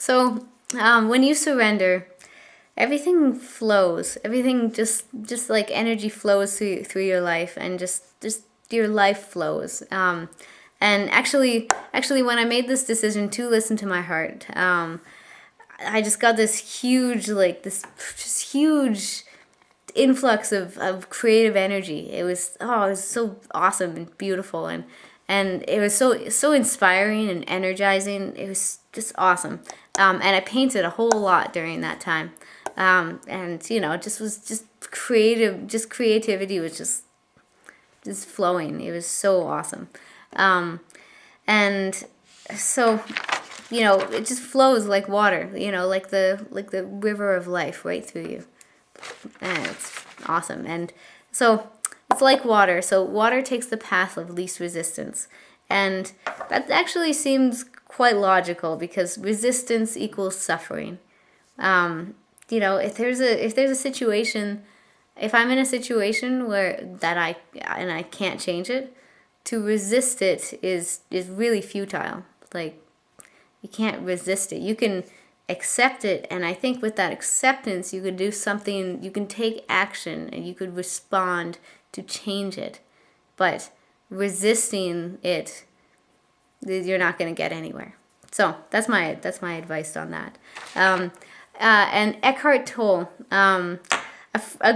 So when you surrender, everything flows. Everything just like energy flows through your life, and just your life flows. And actually, when I made this decision to listen to my heart, I just got this huge, like this just huge influx of creative energy. It was so awesome and beautiful, and it was so inspiring and energizing. It was just awesome. And I painted a whole lot during that time. And it just was just creative. Just creativity was just flowing. It was so awesome. And so it just flows like water. Like the river of life right through you. And it's awesome. And so it's like water. So water takes the path of least resistance. And that actually seems quite logical, because resistance equals suffering. If there's a situation, if I'm in a situation that I can't change it, to resist it is really futile. Like, you can't resist it. You can accept it, and I think with that acceptance you could do something. You can take action and you could respond to change it. But resisting it, you're not going to get anywhere. So that's my advice on that. And Eckhart Tolle, a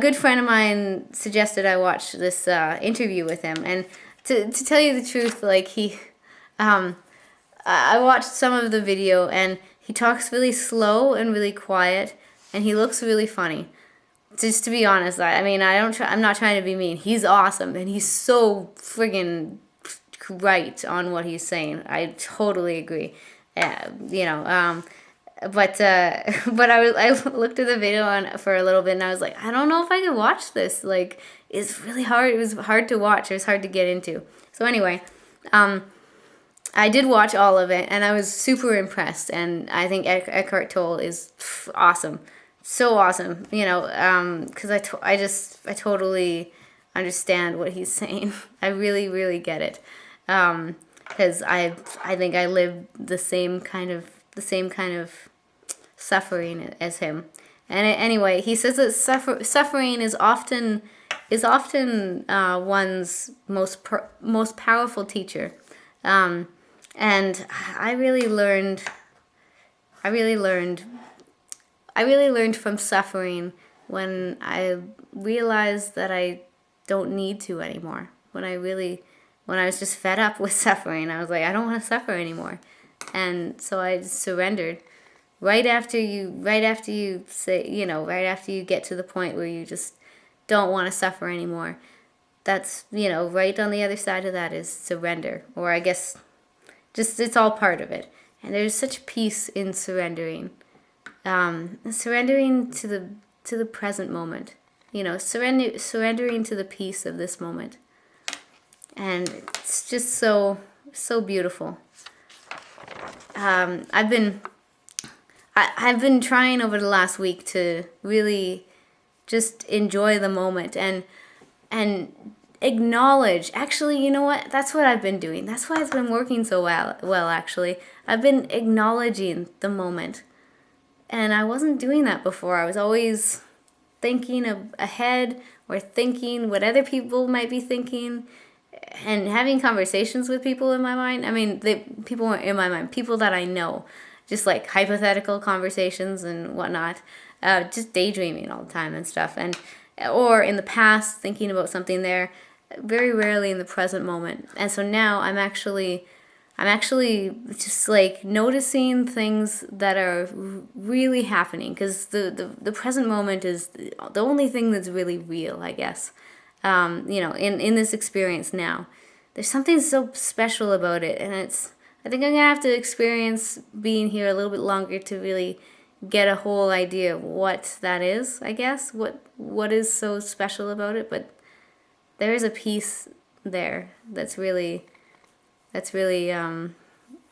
good friend of mine suggested I watch this interview with him, and to tell you the truth, like I watched some of the video, and he talks really slow and really quiet, and he looks really funny. Just to be honest, I'm not trying to be mean. He's awesome, and he's so friggin' right on what he's saying. I totally agree. But I looked at the video for a little bit, and I was like, I don't know if I could watch this. Like, it's really hard. It was hard to watch. It was hard to get into. So anyway, I did watch all of it, and I was super impressed. And I think Eckhart Tolle is awesome, so awesome. Because I totally understand what he's saying. I really, really get it. Because I think I live the same kind of suffering as him. And anyway, he says that suffering is often one's most powerful teacher. And I really learned from suffering when I realized that I don't need to anymore. When I was just fed up with suffering, I was like, I don't want to suffer anymore. And so I surrendered. Right after you say, right after you get to the point where you just don't want to suffer anymore, that's, right on the other side of that is surrender. Or I guess just, it's all part of it. And there's such peace in surrendering. Surrendering to the present moment. Surrendering to the peace of this moment. And it's just so beautiful. I've been trying over the last week to really just enjoy the moment and acknowledge. Actually, you know what? That's what I've been doing. That's why it's been working so well, actually. I've been acknowledging the moment. And I wasn't doing that before. I was always thinking ahead, or thinking what other people might be thinking, and having conversations with people in my mind. I mean, people weren't in my mind, people that I know. Just like hypothetical conversations and whatnot. Just daydreaming all the time and stuff. Or in the past, thinking about something there. Very rarely in the present moment. And so now I'm actually just like noticing things that are really happening, because the present moment is the only thing that's really real, I guess. In this experience now, there's something so special about it, and I think I'm gonna have to experience being here a little bit longer to really get a whole idea of what that is, I guess. What is so special about it, but there is a piece there that's really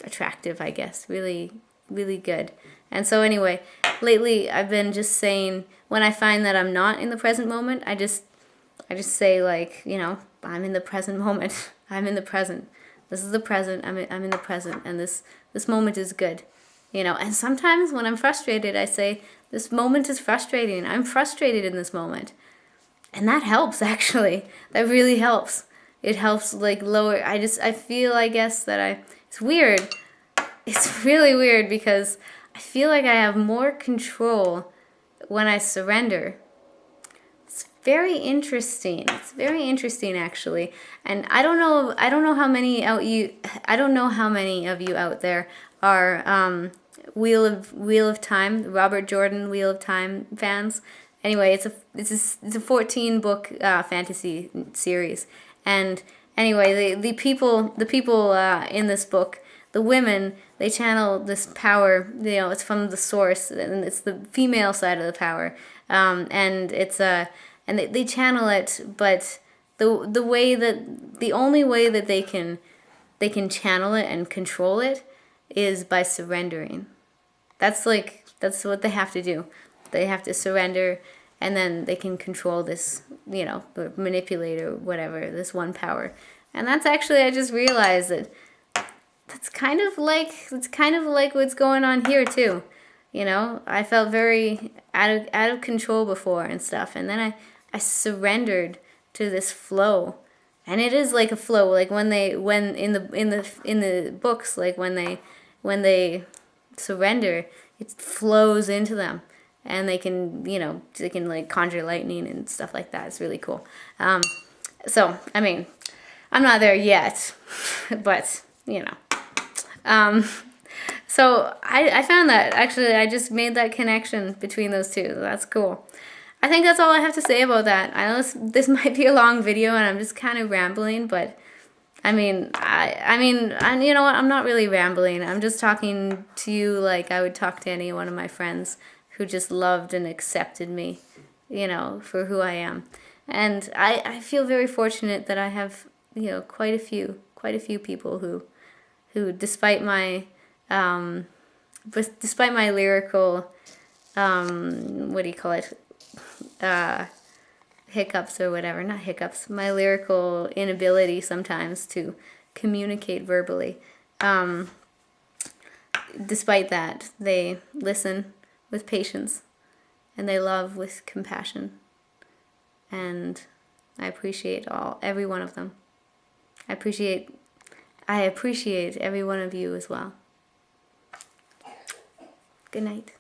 attractive, I guess. Really, really good. And so anyway, lately I've been just saying, when I find that I'm not in the present moment, I just say, like, I'm in the present moment. I'm in the present. This is the present. I'm in the present, and this moment is good. you know. And sometimes when I'm frustrated, I say, this moment is frustrating. I'm frustrated in this moment. And that helps, actually. That really helps. It helps, like, lower, I feel, I guess, that it's weird. It's really weird because I feel like I have more control when I surrender. It's very interesting. It's very interesting, actually. And I don't know how many I don't know how many of you out there are Wheel of Time, Robert Jordan Wheel of Time fans. Anyway, it's a 14 book fantasy series, and anyway, the people in this book, the women, they channel this power. You know, it's from the source, and it's the female side of the power, and and they channel it, but the way that the only way that they can channel it and control it is by surrendering. That's what they have to do. They have to surrender, and then they can control this, you know, manipulate or whatever, this one power. And that's actually, I just realized that it's kind of like what's going on here too. You know, I felt very out of control before and stuff, and then I surrendered to this flow. And it is like a flow, like when in the books, like when they surrender, it flows into them, and they can, you know, they can like conjure lightning and stuff like that. It's really cool. So I mean, I'm not there yet, but you know. So I found that actually I just made that connection between those two. That's cool. I think that's all I have to say about that. I know this might be a long video and I'm just kind of rambling, but I mean, you know what? I'm not really rambling. I'm just talking to you like I would talk to any one of my friends who just loved and accepted me, you know, for who I am. And I feel very fortunate that I have, you know, quite a few people who despite my lyrical, what do you call it? Hiccups or whatever, not hiccups, my lyrical inability sometimes to communicate verbally. Despite that, they listen with patience and they love with compassion. And I appreciate every one of them. I appreciate every one of you as well. Good night.